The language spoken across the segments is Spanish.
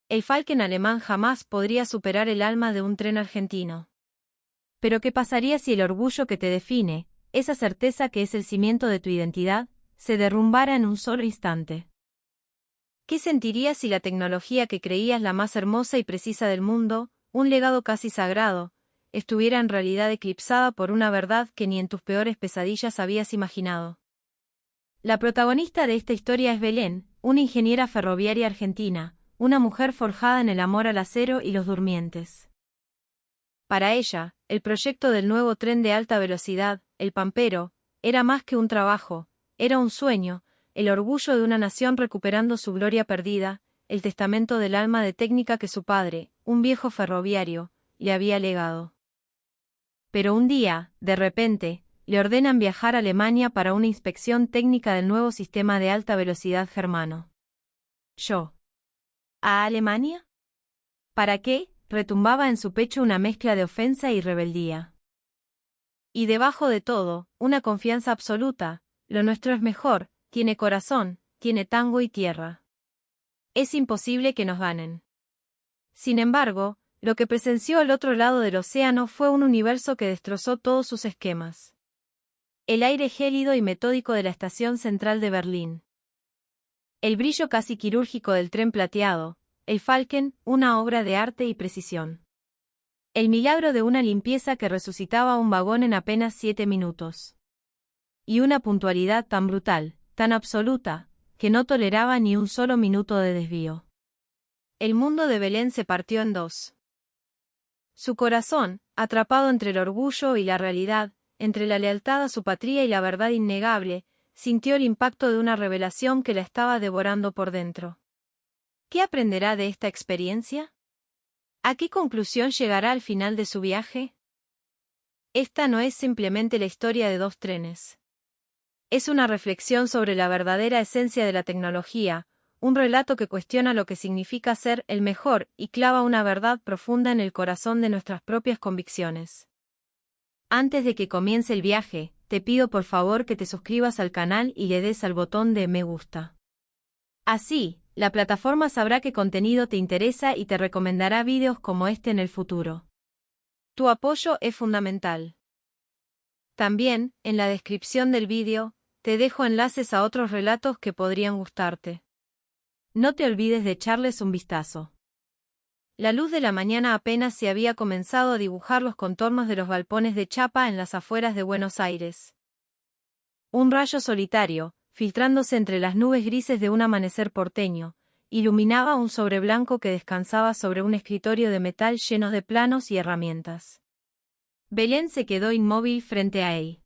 El Falken alemán jamás podría superar el alma de un tren argentino. Pero ¿qué pasaría si el orgullo que te define, esa certeza que es el cimiento de tu identidad, se derrumbara en un solo instante? ¿Qué sentirías si la tecnología que creías la más hermosa y precisa del mundo, un legado casi sagrado, estuviera en realidad eclipsada por una verdad que ni en tus peores pesadillas habías imaginado? La protagonista de esta historia es Belén, una ingeniera ferroviaria argentina, una mujer forjada en el amor al acero y los durmientes. Para ella, el proyecto del nuevo tren de alta velocidad, el Pampero, era más que un trabajo, era un sueño, el orgullo de una nación recuperando su gloria perdida, el testamento del alma de técnica que su padre, un viejo ferroviario, le había legado. Pero un día, de repente, le ordenan viajar a Alemania para una inspección técnica del nuevo sistema de alta velocidad germano. ¿Yo? ¿A Alemania? ¿Para qué? Retumbaba en su pecho una mezcla de ofensa y rebeldía. Y debajo de todo, una confianza absoluta, lo nuestro es mejor, tiene corazón, tiene tango y tierra. Es imposible que nos ganen. Sin embargo, lo que presenció al otro lado del océano fue un universo que destrozó todos sus esquemas. El aire gélido y metódico de la estación central de Berlín. El brillo casi quirúrgico del tren plateado, el Falken, una obra de arte y precisión. El milagro de una limpieza que resucitaba un vagón en apenas 7 minutos. Y una puntualidad tan brutal, tan absoluta, que no toleraba ni un solo minuto de desvío. El mundo de Belén se partió en dos. Su corazón, atrapado entre el orgullo y la realidad, entre la lealtad a su patria y la verdad innegable, sintió el impacto de una revelación que la estaba devorando por dentro. ¿Qué aprenderá de esta experiencia? ¿A qué conclusión llegará al final de su viaje? Esta no es simplemente la historia de dos trenes. Es una reflexión sobre la verdadera esencia de la tecnología, un relato que cuestiona lo que significa ser el mejor y clava una verdad profunda en el corazón de nuestras propias convicciones. Antes de que comience el viaje, te pido por favor que te suscribas al canal y le des al botón de me gusta. Así, la plataforma sabrá qué contenido te interesa y te recomendará vídeos como este en el futuro. Tu apoyo es fundamental. También, en la descripción del vídeo, te dejo enlaces a otros relatos que podrían gustarte. No te olvides de echarles un vistazo. La luz de la mañana apenas se había comenzado a dibujar los contornos de los galpones de chapa en las afueras de Buenos Aires. Un rayo solitario, filtrándose entre las nubes grises de un amanecer porteño, iluminaba un sobre blanco que descansaba sobre un escritorio de metal lleno de planos y herramientas. Belén se quedó inmóvil frente a él.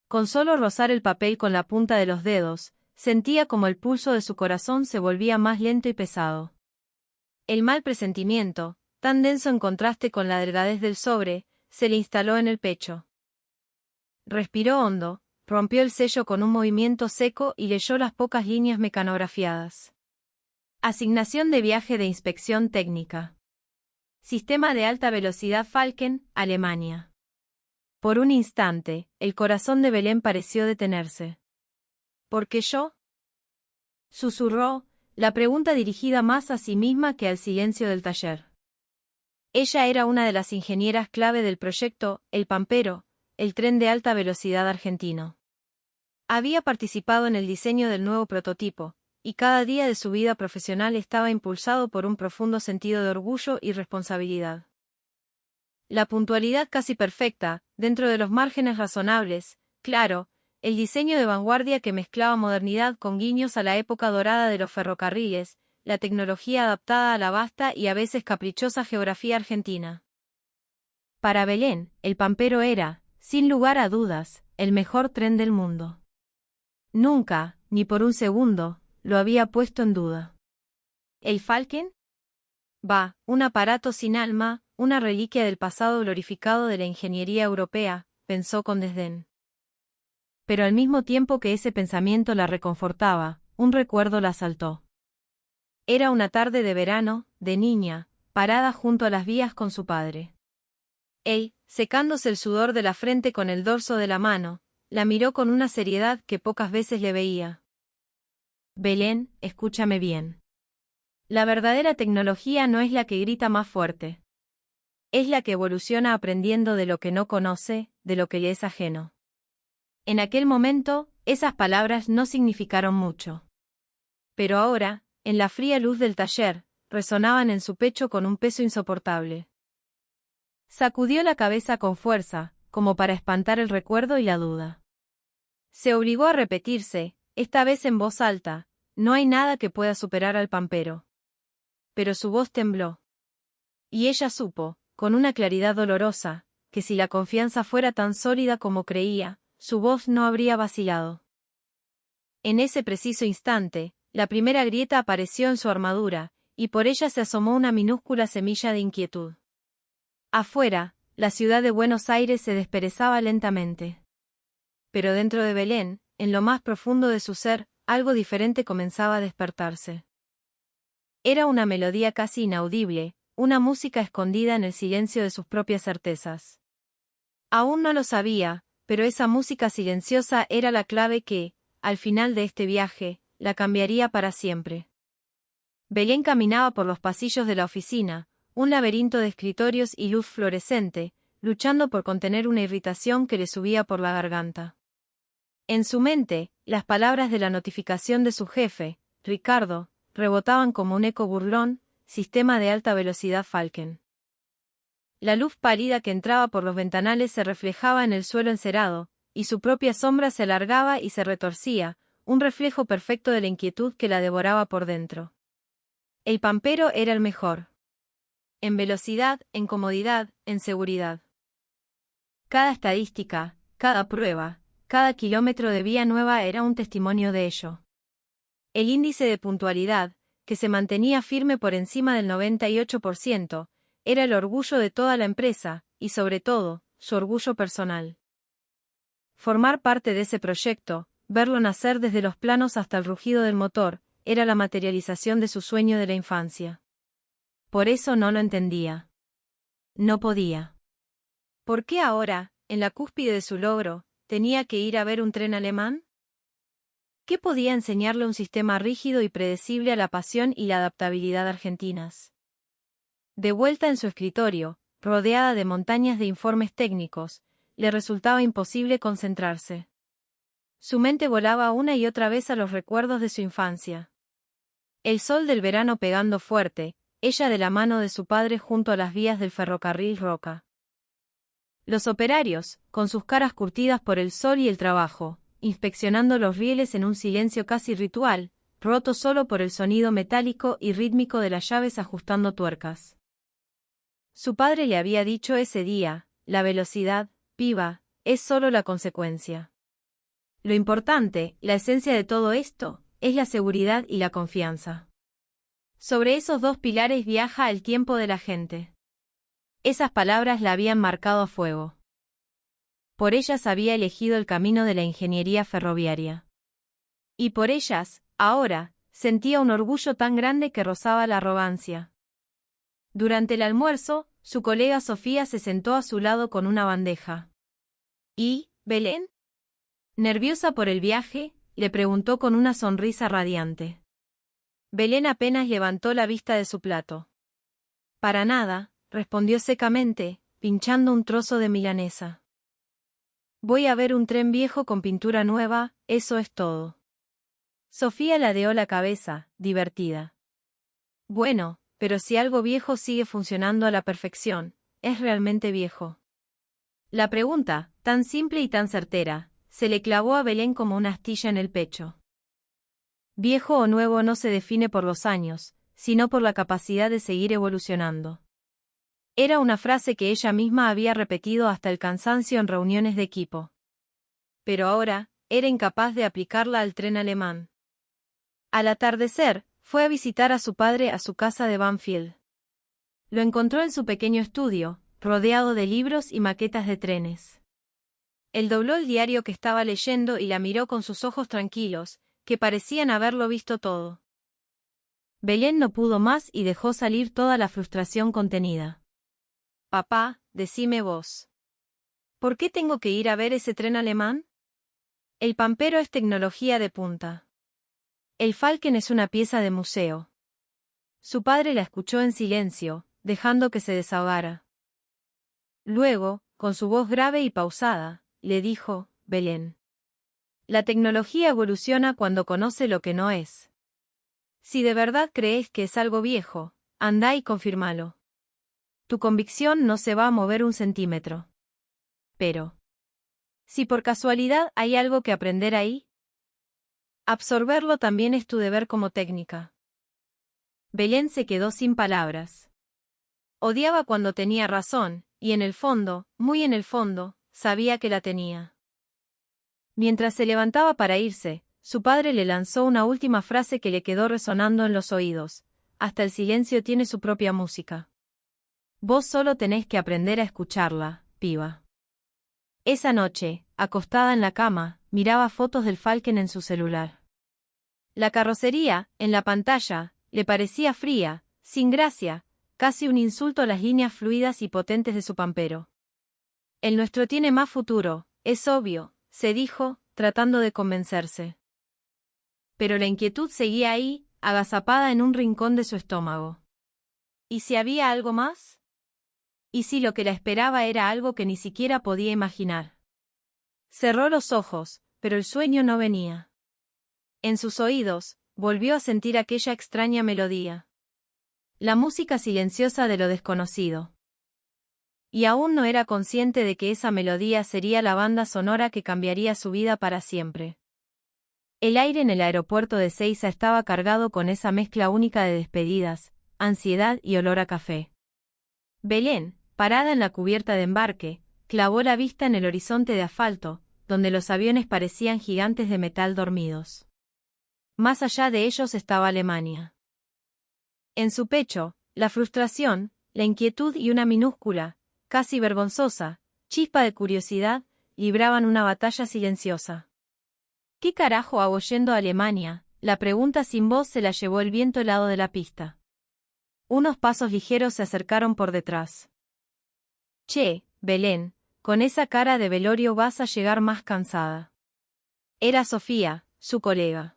Con solo rozar el papel con la punta de los dedos, sentía como el pulso de su corazón se volvía más lento y pesado. El mal presentimiento, tan denso en contraste con la delgadez del sobre, se le instaló en el pecho. Respiró hondo, rompió el sello con un movimiento seco y leyó las pocas líneas mecanografiadas. Asignación de viaje de inspección técnica. Sistema de alta velocidad Falken, Alemania. Por un instante, el corazón de Belén pareció detenerse. ¿Por qué yo? Susurró, la pregunta dirigida más a sí misma que al silencio del taller. Ella era una de las ingenieras clave del proyecto, el Pampero, el tren de alta velocidad argentino. Había participado en el diseño del nuevo prototipo, y cada día de su vida profesional estaba impulsado por un profundo sentido de orgullo y responsabilidad. La puntualidad casi perfecta, dentro de los márgenes razonables, claro, el diseño de vanguardia que mezclaba modernidad con guiños a la época dorada de los ferrocarriles, la tecnología adaptada a la vasta y a veces caprichosa geografía argentina. Para Belén, el Pampero era, sin lugar a dudas, el mejor tren del mundo. Nunca, ni por un segundo, lo había puesto en duda. ¿El Falken? Va, un aparato sin alma, una reliquia del pasado glorificado de la ingeniería europea, pensó con desdén. Pero al mismo tiempo que ese pensamiento la reconfortaba, un recuerdo la asaltó. Era una tarde de verano, de niña, parada junto a las vías con su padre. Él, secándose el sudor de la frente con el dorso de la mano, la miró con una seriedad que pocas veces le veía. Belén, escúchame bien. La verdadera tecnología no es la que grita más fuerte. Es la que evoluciona aprendiendo de lo que no conoce, de lo que le es ajeno. En aquel momento, esas palabras no significaron mucho. Pero ahora, en la fría luz del taller, resonaban en su pecho con un peso insoportable. Sacudió la cabeza con fuerza, como para espantar el recuerdo y la duda. Se obligó a repetirse, esta vez en voz alta, no hay nada que pueda superar al pampero. Pero su voz tembló. Y ella supo, con una claridad dolorosa, que si la confianza fuera tan sólida como creía, su voz no habría vacilado. En ese preciso instante, la primera grieta apareció en su armadura, y por ella se asomó una minúscula semilla de inquietud. Afuera, la ciudad de Buenos Aires se desperezaba lentamente. Pero dentro de Belén, en lo más profundo de su ser, algo diferente comenzaba a despertarse. Era una melodía casi inaudible, una música escondida en el silencio de sus propias certezas. Aún no lo sabía, pero esa música silenciosa era la clave que, al final de este viaje, la cambiaría para siempre. Belén caminaba por los pasillos de la oficina, un laberinto de escritorios y luz fluorescente, luchando por contener una irritación que le subía por la garganta. En su mente, las palabras de la notificación de su jefe, Ricardo, rebotaban como un eco burlón, sistema de alta velocidad Falken. La luz pálida que entraba por los ventanales se reflejaba en el suelo encerado, y su propia sombra se alargaba y se retorcía, un reflejo perfecto de la inquietud que la devoraba por dentro. El pampero era el mejor. En velocidad, en comodidad, en seguridad. Cada estadística, cada prueba, cada kilómetro de vía nueva era un testimonio de ello. El índice de puntualidad, que se mantenía firme por encima del 98%, era el orgullo de toda la empresa, y sobre todo, su orgullo personal. Formar parte de ese proyecto, verlo nacer desde los planos hasta el rugido del motor, era la materialización de su sueño de la infancia. Por eso no lo entendía. No podía. ¿Por qué ahora, en la cúspide de su logro, tenía que ir a ver un tren alemán? ¿Qué podía enseñarle un sistema rígido y predecible a la pasión y la adaptabilidad argentinas? De vuelta en su escritorio, rodeada de montañas de informes técnicos, le resultaba imposible concentrarse. Su mente volaba una y otra vez a los recuerdos de su infancia. El sol del verano pegando fuerte, ella de la mano de su padre junto a las vías del ferrocarril Roca. Los operarios, con sus caras curtidas por el sol y el trabajo, inspeccionando los rieles en un silencio casi ritual, roto solo por el sonido metálico y rítmico de las llaves ajustando tuercas. Su padre le había dicho ese día, la velocidad, piba, es solo la consecuencia. Lo importante, la esencia de todo esto, es la seguridad y la confianza. Sobre esos dos pilares viaja el tiempo de la gente. Esas palabras la habían marcado a fuego. Por ellas había elegido el camino de la ingeniería ferroviaria. Y por ellas, ahora, sentía un orgullo tan grande que rozaba la arrogancia. Durante el almuerzo, su colega Sofía se sentó a su lado con una bandeja. ¿Y, Belén? Nerviosa por el viaje, le preguntó con una sonrisa radiante. Belén apenas levantó la vista de su plato. Para nada, respondió secamente, pinchando un trozo de milanesa. Voy a ver un tren viejo con pintura nueva, eso es todo. Sofía ladeó la cabeza, divertida. Bueno, pero si algo viejo sigue funcionando a la perfección, es realmente viejo. La pregunta, tan simple y tan certera, se le clavó a Belén como una astilla en el pecho. Viejo o nuevo no se define por los años, sino por la capacidad de seguir evolucionando. Era una frase que ella misma había repetido hasta el cansancio en reuniones de equipo. Pero ahora, era incapaz de aplicarla al tren alemán. Al atardecer, fue a visitar a su padre a su casa de Banfield. Lo encontró en su pequeño estudio, rodeado de libros y maquetas de trenes. Él dobló el diario que estaba leyendo y la miró con sus ojos tranquilos, que parecían haberlo visto todo. Belén no pudo más y dejó salir toda la frustración contenida. Papá, decime vos. ¿Por qué tengo que ir a ver ese tren alemán? El pampero es tecnología de punta. El Falken es una pieza de museo. Su padre la escuchó en silencio, dejando que se desahogara. Luego, con su voz grave y pausada, le dijo, Belén. La tecnología evoluciona cuando conoce lo que no es. Si de verdad crees que es algo viejo, anda y confírmalo. Tu convicción no se va a mover un centímetro. Pero, si por casualidad hay algo que aprender ahí, absorberlo también es tu deber como técnica. Belén se quedó sin palabras. Odiaba cuando tenía razón, y en el fondo, muy en el fondo, sabía que la tenía. Mientras se levantaba para irse, su padre le lanzó una última frase que le quedó resonando en los oídos. Hasta el silencio tiene su propia música. Vos solo tenés que aprender a escucharla, piba. Esa noche, acostada en la cama, miraba fotos del Falken en su celular. La carrocería, en la pantalla, le parecía fría, sin gracia, casi un insulto a las líneas fluidas y potentes de su pampero. El nuestro tiene más futuro, es obvio, se dijo, tratando de convencerse. Pero la inquietud seguía ahí, agazapada en un rincón de su estómago. ¿Y si había algo más? ¿Y si lo que la esperaba era algo que ni siquiera podía imaginar? Cerró los ojos, pero el sueño no venía. En sus oídos, volvió a sentir aquella extraña melodía. La música silenciosa de lo desconocido. Y aún no era consciente de que esa melodía sería la banda sonora que cambiaría su vida para siempre. El aire en el aeropuerto de Ezeiza estaba cargado con esa mezcla única de despedidas, ansiedad y olor a café. Belén, parada en la cubierta de embarque, clavó la vista en el horizonte de asfalto, donde los aviones parecían gigantes de metal dormidos. Más allá de ellos estaba Alemania. En su pecho, la frustración, la inquietud y una minúscula, casi vergonzosa, chispa de curiosidad, libraban una batalla silenciosa. ¿Qué carajo hago yendo a Alemania? La pregunta sin voz se la llevó el viento helado de la pista. Unos pasos ligeros se acercaron por detrás. Che, Belén, con esa cara de velorio vas a llegar más cansada. Era Sofía, su colega.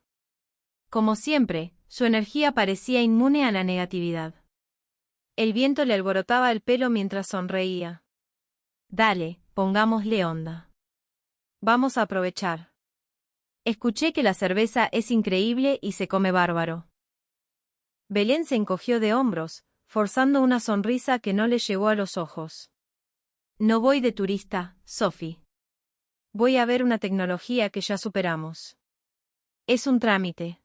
Como siempre, su energía parecía inmune a la negatividad. El viento le alborotaba el pelo mientras sonreía. Dale, pongámosle onda. Vamos a aprovechar. Escuché que la cerveza es increíble y se come bárbaro. Belén se encogió de hombros, forzando una sonrisa que no le llegó a los ojos. No voy de turista, Sophie. Voy a ver una tecnología que ya superamos. Es un trámite.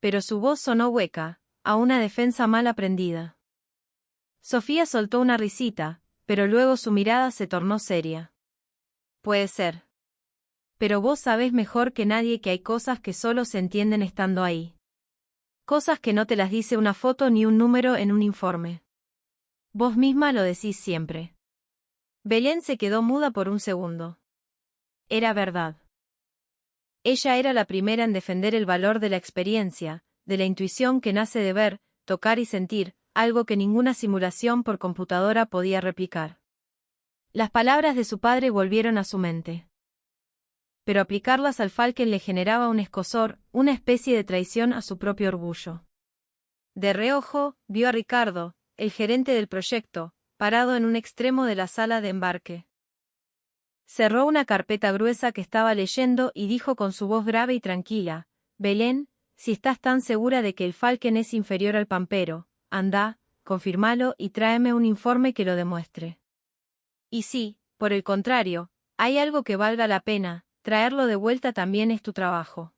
Pero su voz sonó hueca, a una defensa mal aprendida. Sofía soltó una risita, pero luego su mirada se tornó seria. Puede ser. Pero vos sabés mejor que nadie que hay cosas que solo se entienden estando ahí. Cosas que no te las dice una foto ni un número en un informe. Vos misma lo decís siempre. Belén se quedó muda por un segundo. Era verdad. Ella era la primera en defender el valor de la experiencia, de la intuición que nace de ver, tocar y sentir, algo que ninguna simulación por computadora podía replicar. Las palabras de su padre volvieron a su mente. Pero aplicarlas al Falken le generaba un escozor, una especie de traición a su propio orgullo. De reojo, vio a Ricardo, el gerente del proyecto, parado en un extremo de la sala de embarque. Cerró una carpeta gruesa que estaba leyendo y dijo con su voz grave y tranquila, Belén, si estás tan segura de que el Falken es inferior al Pampero, anda, confirmalo y tráeme un informe que lo demuestre. Y si, por el contrario, hay algo que valga la pena, traerlo de vuelta también es tu trabajo.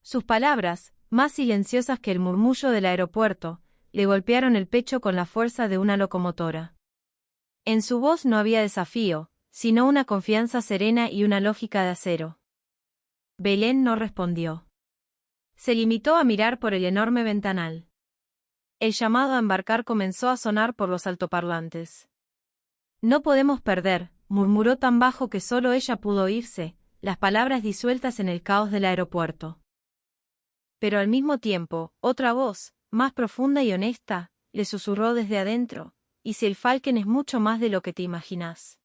Sus palabras, más silenciosas que el murmullo del aeropuerto, le golpearon el pecho con la fuerza de una locomotora. En su voz no había desafío, sino una confianza serena y una lógica de acero. Belén no respondió. Se limitó a mirar por el enorme ventanal. El llamado a embarcar comenzó a sonar por los altoparlantes. No podemos perder, murmuró tan bajo que solo ella pudo oírse, las palabras disueltas en el caos del aeropuerto. Pero al mismo tiempo, otra voz, más profunda y honesta, le susurró desde adentro, ¿y si el Falken es mucho más de lo que te imaginás?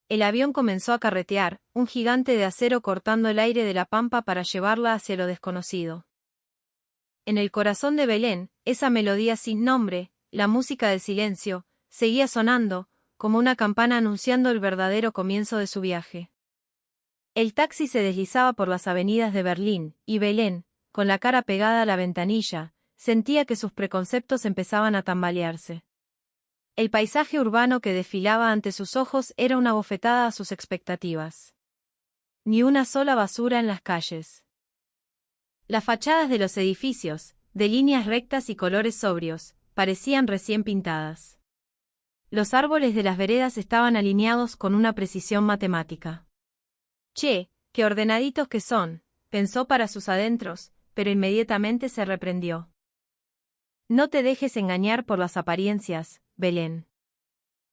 El avión comenzó a carretear, un gigante de acero cortando el aire de la pampa para llevarla hacia lo desconocido. En el corazón de Belén, esa melodía sin nombre, la música del silencio, seguía sonando, como una campana anunciando el verdadero comienzo de su viaje. El taxi se deslizaba por las avenidas de Berlín, y Belén, con la cara pegada a la ventanilla, sentía que sus preconceptos empezaban a tambalearse. El paisaje urbano que desfilaba ante sus ojos era una bofetada a sus expectativas. Ni una sola basura en las calles. Las fachadas de los edificios, de líneas rectas y colores sobrios, parecían recién pintadas. Los árboles de las veredas estaban alineados con una precisión matemática. «Che, qué ordenaditos que son», pensó para sus adentros, pero inmediatamente se reprendió. No te dejes engañar por las apariencias, Belén.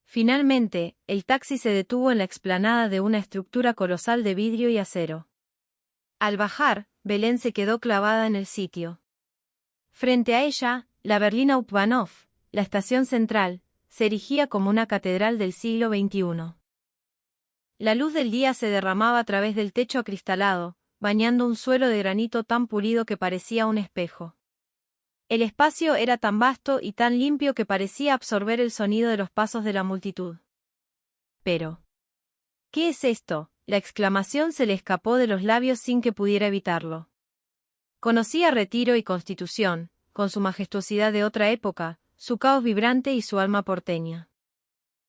Finalmente, el taxi se detuvo en la explanada de una estructura colosal de vidrio y acero. Al bajar, Belén se quedó clavada en el sitio. Frente a ella, la Berliner Hauptbahnhof, la estación central, se erigía como una catedral del siglo XXI. La luz del día se derramaba a través del techo acristalado, bañando un suelo de granito tan pulido que parecía un espejo. El espacio era tan vasto y tan limpio que parecía absorber el sonido de los pasos de la multitud. Pero, ¿qué es esto? La exclamación se le escapó de los labios sin que pudiera evitarlo. Conocía Retiro y Constitución, con su majestuosidad de otra época, su caos vibrante y su alma porteña.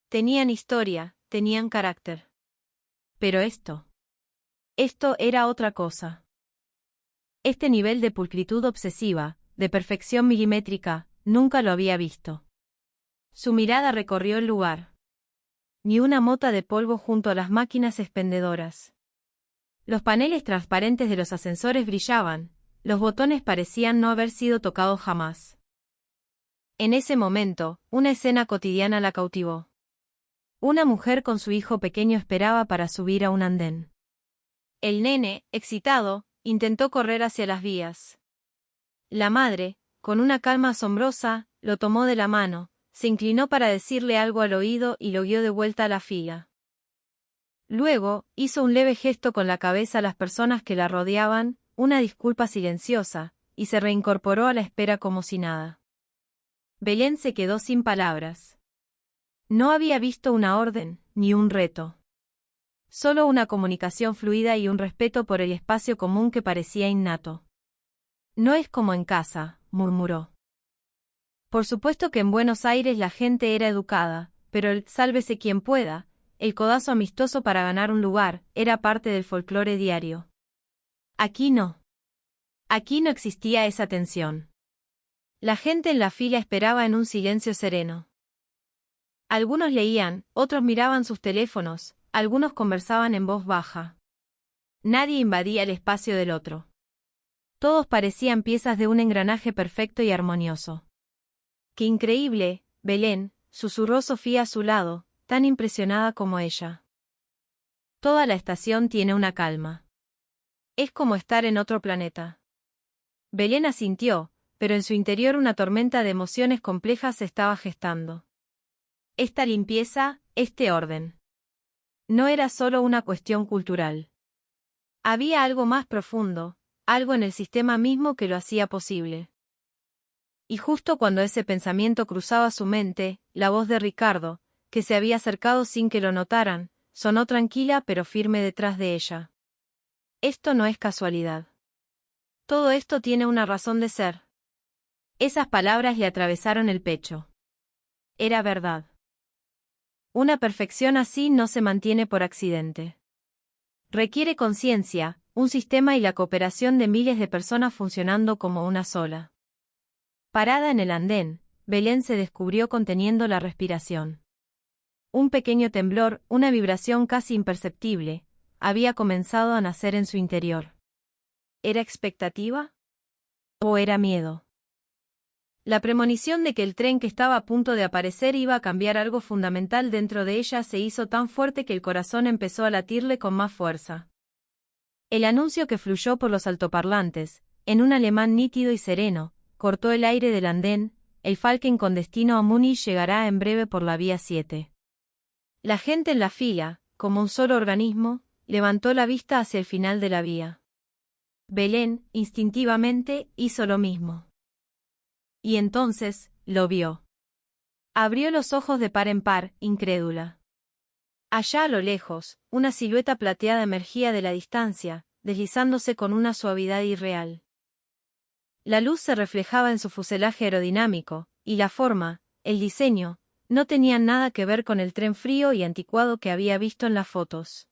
Tenían historia, tenían carácter. Pero esto era otra cosa. Este nivel de pulcritud obsesiva, de perfección milimétrica, nunca lo había visto. Su mirada recorrió el lugar. Ni una mota de polvo junto a las máquinas expendedoras. Los paneles transparentes de los ascensores brillaban, los botones parecían no haber sido tocados jamás. En ese momento, una escena cotidiana la cautivó. Una mujer con su hijo pequeño esperaba para subir a un andén. El nene, excitado, intentó correr hacia las vías. La madre, con una calma asombrosa, lo tomó de la mano, se inclinó para decirle algo al oído y lo guió de vuelta a la fila. Luego, hizo un leve gesto con la cabeza a las personas que la rodeaban, una disculpa silenciosa, y se reincorporó a la espera como si nada. Belén se quedó sin palabras. No había visto una orden, ni un reto. Solo una comunicación fluida y un respeto por el espacio común que parecía innato. No es como en casa, murmuró. Por supuesto que en Buenos Aires la gente era educada, pero el sálvese quien pueda, el codazo amistoso para ganar un lugar, era parte del folclore diario. Aquí no. Aquí no existía esa tensión. La gente en la fila esperaba en un silencio sereno. Algunos leían, otros miraban sus teléfonos, algunos conversaban en voz baja. Nadie invadía el espacio del otro. Todos parecían piezas de un engranaje perfecto y armonioso. ¡Qué increíble, Belén!, susurró Sofía a su lado, tan impresionada como ella. Toda la estación tiene una calma. Es como estar en otro planeta. Belén asintió, pero en su interior una tormenta de emociones complejas se estaba gestando. Esta limpieza, este orden. No era solo una cuestión cultural. Había algo más profundo, algo en el sistema mismo que lo hacía posible. Y justo cuando ese pensamiento cruzaba su mente, la voz de Ricardo, que se había acercado sin que lo notaran, sonó tranquila pero firme detrás de ella. Esto no es casualidad. Todo esto tiene una razón de ser. Esas palabras le atravesaron el pecho. Era verdad. Una perfección así no se mantiene por accidente. Requiere conciencia, un sistema y la cooperación de miles de personas funcionando como una sola. Parada en el andén, Belén se descubrió conteniendo la respiración. Un pequeño temblor, una vibración casi imperceptible, había comenzado a nacer en su interior. ¿Era expectativa? ¿O era miedo? La premonición de que el tren que estaba a punto de aparecer iba a cambiar algo fundamental dentro de ella se hizo tan fuerte que el corazón empezó a latirle con más fuerza. El anuncio que fluyó por los altoparlantes, en un alemán nítido y sereno, cortó el aire del andén: el Falken con destino a Múnich llegará en breve por la vía 7. La gente en la fila, como un solo organismo, levantó la vista hacia el final de la vía. Belén, instintivamente, hizo lo mismo. Y entonces, lo vio. Abrió los ojos de par en par, incrédula. Allá a lo lejos, una silueta plateada emergía de la distancia, deslizándose con una suavidad irreal. La luz se reflejaba en su fuselaje aerodinámico, y la forma, el diseño, no tenían nada que ver con el tren frío y anticuado que había visto en las fotos.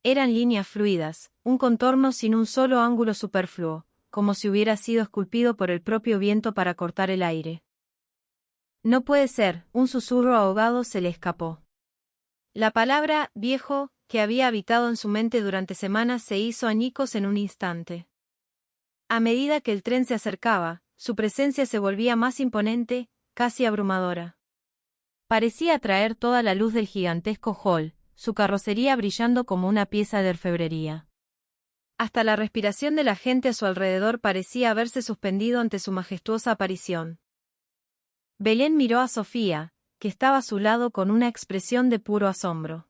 Eran líneas fluidas, un contorno sin un solo ángulo superfluo, como si hubiera sido esculpido por el propio viento para cortar el aire. No puede ser, un susurro ahogado se le escapó. La palabra «viejo», que había habitado en su mente durante semanas, se hizo añicos en un instante. A medida que el tren se acercaba, su presencia se volvía más imponente, casi abrumadora. Parecía atraer toda la luz del gigantesco hall, su carrocería brillando como una pieza de orfebrería. Hasta la respiración de la gente a su alrededor parecía haberse suspendido ante su majestuosa aparición. Belén miró a Sofía, que estaba a su lado con una expresión de puro asombro.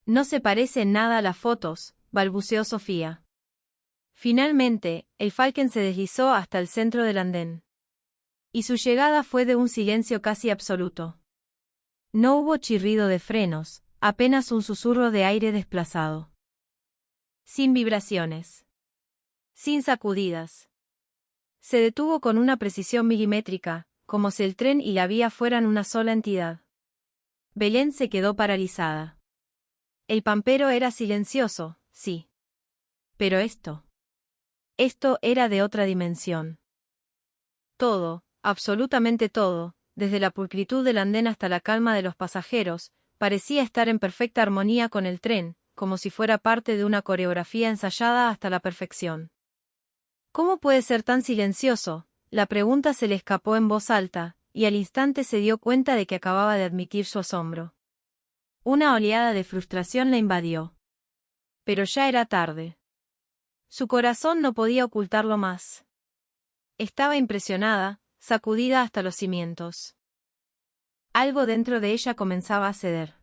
«No se parece en nada a las fotos», balbuceó Sofía. Finalmente, el Falken se deslizó hasta el centro del andén. Y su llegada fue de un silencio casi absoluto. No hubo chirrido de frenos, apenas un susurro de aire desplazado. Sin vibraciones. Sin sacudidas. Se detuvo con una precisión milimétrica, como si el tren y la vía fueran una sola entidad. Belén se quedó paralizada. El pampero era silencioso, sí. Pero esto era de otra dimensión. Todo, absolutamente todo, desde la pulcritud del andén hasta la calma de los pasajeros, parecía estar en perfecta armonía con el tren, como si fuera parte de una coreografía ensayada hasta la perfección. ¿Cómo puede ser tan silencioso? La pregunta se le escapó en voz alta, y al instante se dio cuenta de que acababa de admitir su asombro. Una oleada de frustración la invadió. Pero ya era tarde. Su corazón no podía ocultarlo más. Estaba impresionada, sacudida hasta los cimientos. Algo dentro de ella comenzaba a ceder.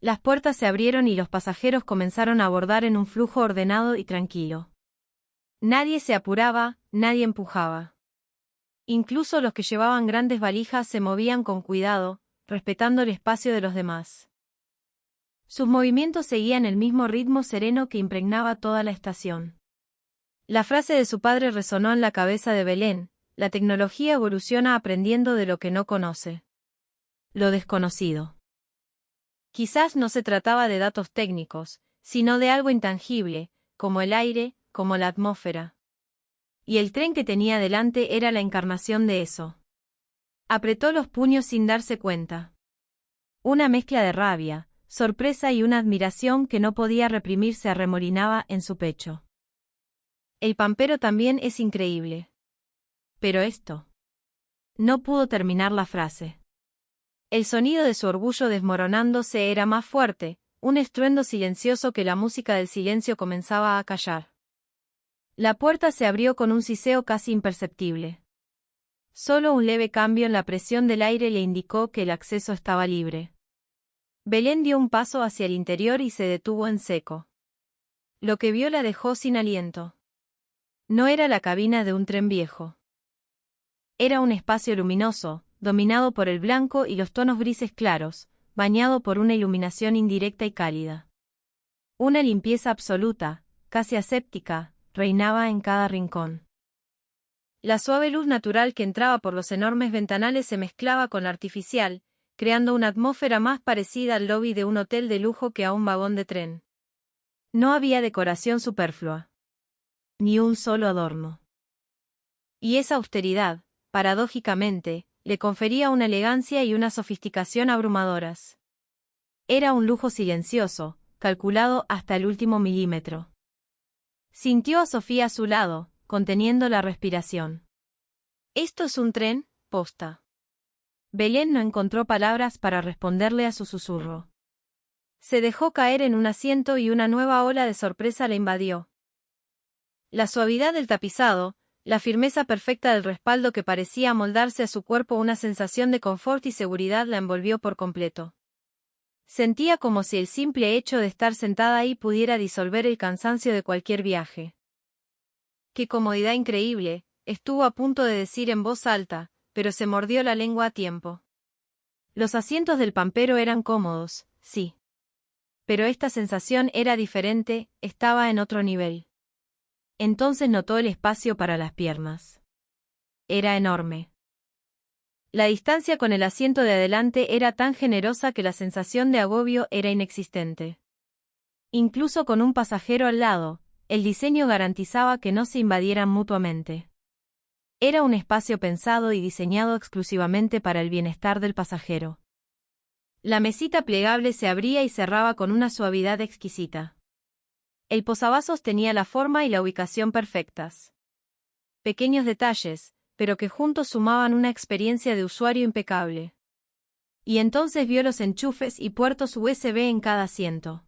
Las puertas se abrieron y los pasajeros comenzaron a abordar en un flujo ordenado y tranquilo. Nadie se apuraba, nadie empujaba. Incluso los que llevaban grandes valijas se movían con cuidado, respetando el espacio de los demás. Sus movimientos seguían el mismo ritmo sereno que impregnaba toda la estación. La frase de su padre resonó en la cabeza de Belén: la tecnología evoluciona aprendiendo de lo que no conoce. Lo desconocido. Quizás no se trataba de datos técnicos, sino de algo intangible, como el aire, como la atmósfera. Y el tren que tenía delante era la encarnación de eso. Apretó los puños sin darse cuenta. Una mezcla de rabia, sorpresa y una admiración que no podía reprimir se arremolinaba en su pecho. El pampero también es increíble. Pero esto. No pudo terminar la frase. El sonido de su orgullo desmoronándose era más fuerte, un estruendo silencioso que la música del silencio comenzaba a callar. La puerta se abrió con un siseo casi imperceptible. Solo un leve cambio en la presión del aire le indicó que el acceso estaba libre. Belén dio un paso hacia el interior y se detuvo en seco. Lo que vio la dejó sin aliento. No era la cabina de un tren viejo. Era un espacio luminoso, dominado por el blanco y los tonos grises claros, bañado por una iluminación indirecta y cálida. Una limpieza absoluta, casi aséptica, reinaba en cada rincón. La suave luz natural que entraba por los enormes ventanales se mezclaba con la artificial, creando una atmósfera más parecida al lobby de un hotel de lujo que a un vagón de tren. No había decoración superflua. Ni un solo adorno. Y esa austeridad, paradójicamente, le confería una elegancia y una sofisticación abrumadoras. Era un lujo silencioso, calculado hasta el último milímetro. Sintió a Sofía a su lado, conteniendo la respiración. «¿Esto es un tren, posta?» Belén no encontró palabras para responderle a su susurro. Se dejó caer en un asiento y una nueva ola de sorpresa la invadió. La suavidad del tapizado, la firmeza perfecta del respaldo que parecía amoldarse a su cuerpo, una sensación de confort y seguridad la envolvió por completo. Sentía como si el simple hecho de estar sentada ahí pudiera disolver el cansancio de cualquier viaje. ¡Qué comodidad increíble!, estuvo a punto de decir en voz alta, pero se mordió la lengua a tiempo. Los asientos del pampero eran cómodos, sí. Pero esta sensación era diferente, estaba en otro nivel. Entonces notó el espacio para las piernas. Era enorme. La distancia con el asiento de adelante era tan generosa que la sensación de agobio era inexistente. Incluso con un pasajero al lado, el diseño garantizaba que no se invadieran mutuamente. Era un espacio pensado y diseñado exclusivamente para el bienestar del pasajero. La mesita plegable se abría y cerraba con una suavidad exquisita. El posavasos tenía la forma y la ubicación perfectas. Pequeños detalles, pero que juntos sumaban una experiencia de usuario impecable. Y entonces vio los enchufes y puertos USB en cada asiento.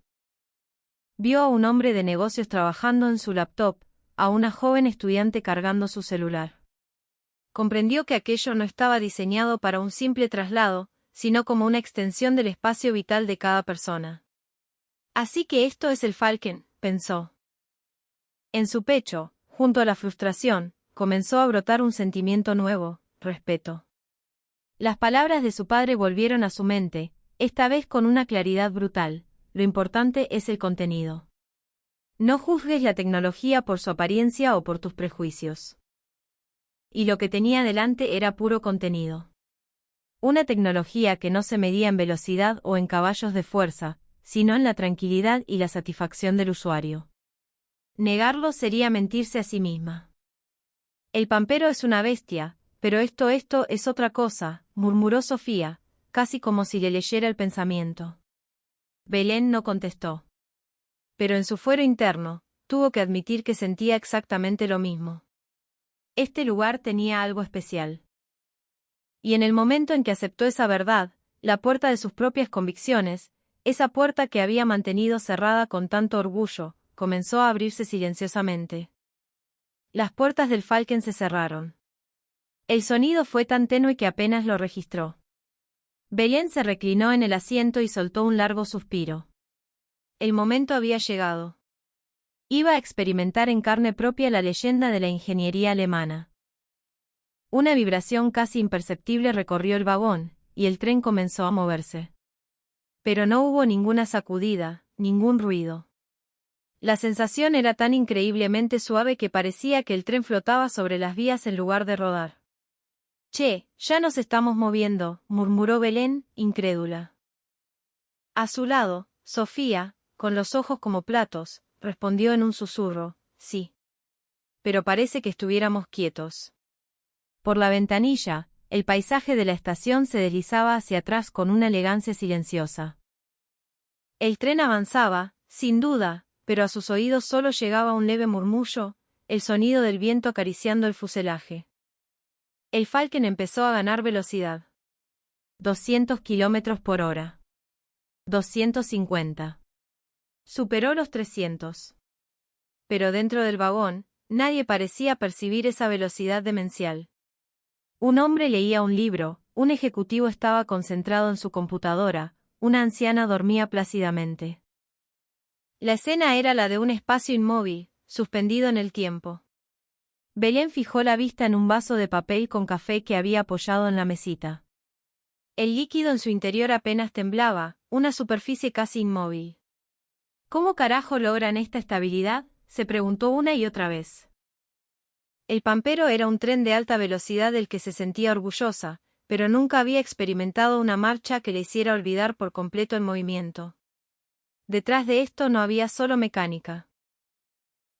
Vio a un hombre de negocios trabajando en su laptop, a una joven estudiante cargando su celular. Comprendió que aquello no estaba diseñado para un simple traslado, sino como una extensión del espacio vital de cada persona. Así que esto es el Falcon, pensó. En su pecho, junto a la frustración, comenzó a brotar un sentimiento nuevo, respeto. Las palabras de su padre volvieron a su mente, esta vez con una claridad brutal: lo importante es el contenido. No juzgues la tecnología por su apariencia o por tus prejuicios. Y lo que tenía delante era puro contenido. Una tecnología que no se medía en velocidad o en caballos de fuerza, sino en la tranquilidad y la satisfacción del usuario. Negarlo sería mentirse a sí misma. El pampero es una bestia, pero esto es otra cosa, murmuró Sofía, casi como si le leyera el pensamiento. Belén no contestó. Pero en su fuero interno, tuvo que admitir que sentía exactamente lo mismo. Este lugar tenía algo especial. Y en el momento en que aceptó esa verdad, la puerta de sus propias convicciones, esa puerta que había mantenido cerrada con tanto orgullo, comenzó a abrirse silenciosamente. Las puertas del Falcon se cerraron. El sonido fue tan tenue que apenas lo registró. Belén se reclinó en el asiento y soltó un largo suspiro. El momento había llegado. Iba a experimentar en carne propia la leyenda de la ingeniería alemana. Una vibración casi imperceptible recorrió el vagón, y el tren comenzó a moverse. Pero no hubo ninguna sacudida, ningún ruido. La sensación era tan increíblemente suave que parecía que el tren flotaba sobre las vías en lugar de rodar. «Che, ya nos estamos moviendo», murmuró Belén, incrédula. A su lado, Sofía, con los ojos como platos, respondió en un susurro: «Sí. Pero parece que estuviéramos quietos». Por la ventanilla, el paisaje de la estación se deslizaba hacia atrás con una elegancia silenciosa. El tren avanzaba, sin duda, pero a sus oídos solo llegaba un leve murmullo, el sonido del viento acariciando el fuselaje. El Falcon empezó a ganar velocidad. 200 kilómetros por hora. 250. Superó los 300. Pero dentro del vagón, nadie parecía percibir esa velocidad demencial. Un hombre leía un libro, un ejecutivo estaba concentrado en su computadora, una anciana dormía plácidamente. La escena era la de un espacio inmóvil, suspendido en el tiempo. Belén fijó la vista en un vaso de papel con café que había apoyado en la mesita. El líquido en su interior apenas temblaba, una superficie casi inmóvil. ¿Cómo carajo logran esta estabilidad?, se preguntó una y otra vez. El pampero era un tren de alta velocidad del que se sentía orgullosa, pero nunca había experimentado una marcha que le hiciera olvidar por completo el movimiento. Detrás de esto no había solo mecánica.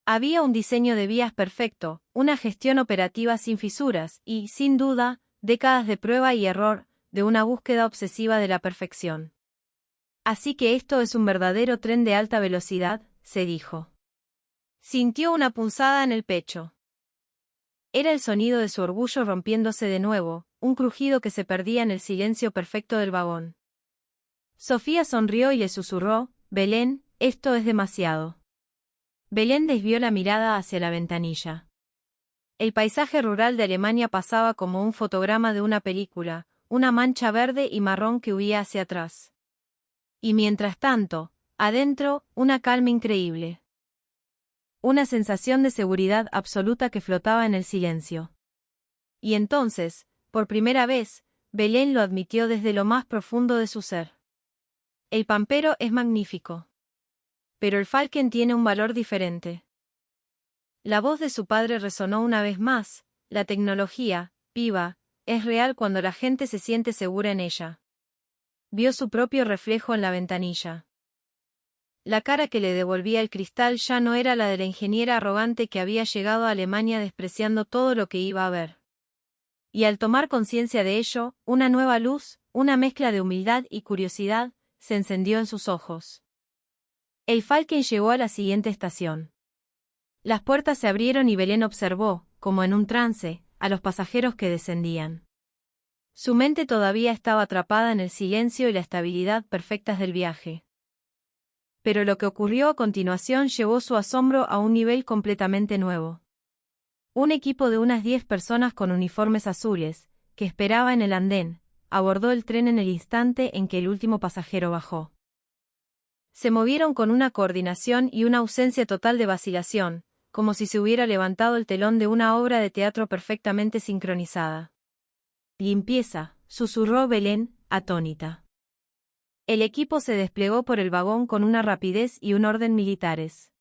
Había un diseño de vías perfecto, una gestión operativa sin fisuras y, sin duda, décadas de prueba y error, de una búsqueda obsesiva de la perfección. Así que esto es un verdadero tren de alta velocidad, se dijo. Sintió una punzada en el pecho. Era el sonido de su orgullo rompiéndose de nuevo, un crujido que se perdía en el silencio perfecto del vagón. Sofía sonrió y le susurró: «Belén, esto es demasiado». Belén desvió la mirada hacia la ventanilla. El paisaje rural de Alemania pasaba como un fotograma de una película, una mancha verde y marrón que huía hacia atrás. Y mientras tanto, adentro, una calma increíble. Una sensación de seguridad absoluta que flotaba en el silencio. Y entonces, por primera vez, Belén lo admitió desde lo más profundo de su ser. El pampero es magnífico. Pero el Falken tiene un valor diferente. La voz de su padre resonó una vez más: la tecnología, piba, es real cuando la gente se siente segura en ella. Vio su propio reflejo en la ventanilla. La cara que le devolvía el cristal ya no era la de la ingeniera arrogante que había llegado a Alemania despreciando todo lo que iba a ver. Y al tomar conciencia de ello, una nueva luz, una mezcla de humildad y curiosidad, se encendió en sus ojos. El Falken llegó a la siguiente estación. Las puertas se abrieron y Belén observó, como en un trance, a los pasajeros que descendían. Su mente todavía estaba atrapada en el silencio y la estabilidad perfectas del viaje. Pero lo que ocurrió a continuación llevó su asombro a un nivel completamente nuevo. Un equipo de unas 10 personas con uniformes azules, que esperaba en el andén, abordó el tren en el instante en que el último pasajero bajó. Se movieron con una coordinación y una ausencia total de vacilación, como si se hubiera levantado el telón de una obra de teatro perfectamente sincronizada. «Limpieza», susurró Belén, atónita. El equipo se desplegó por el vagón con una rapidez y un orden militares.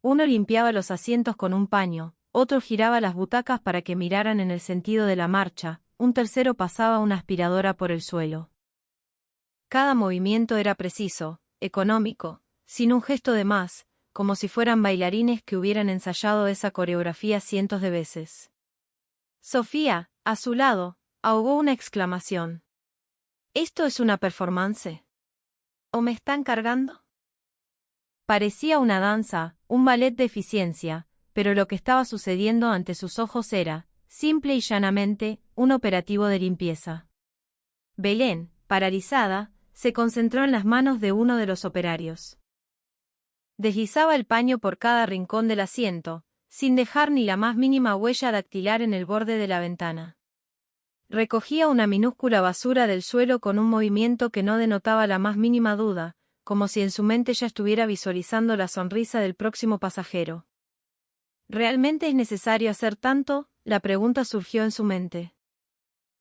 Uno limpiaba los asientos con un paño, otro giraba las butacas para que miraran en el sentido de la marcha, un tercero pasaba una aspiradora por el suelo. Cada movimiento era preciso, económico, sin un gesto de más, como si fueran bailarines que hubieran ensayado esa coreografía cientos de veces. Sofía, a su lado, ahogó una exclamación. ¿Esto es una performance? ¿O me están cargando? Parecía una danza, un ballet de eficiencia, pero lo que estaba sucediendo ante sus ojos era, simple y llanamente, un operativo de limpieza. Belén, paralizada, se concentró en las manos de uno de los operarios. Deslizaba el paño por cada rincón del asiento, sin dejar ni la más mínima huella dactilar en el borde de la ventana. Recogía una minúscula basura del suelo con un movimiento que no denotaba la más mínima duda, como si en su mente ya estuviera visualizando la sonrisa del próximo pasajero. ¿Realmente es necesario hacer tanto? La pregunta surgió en su mente.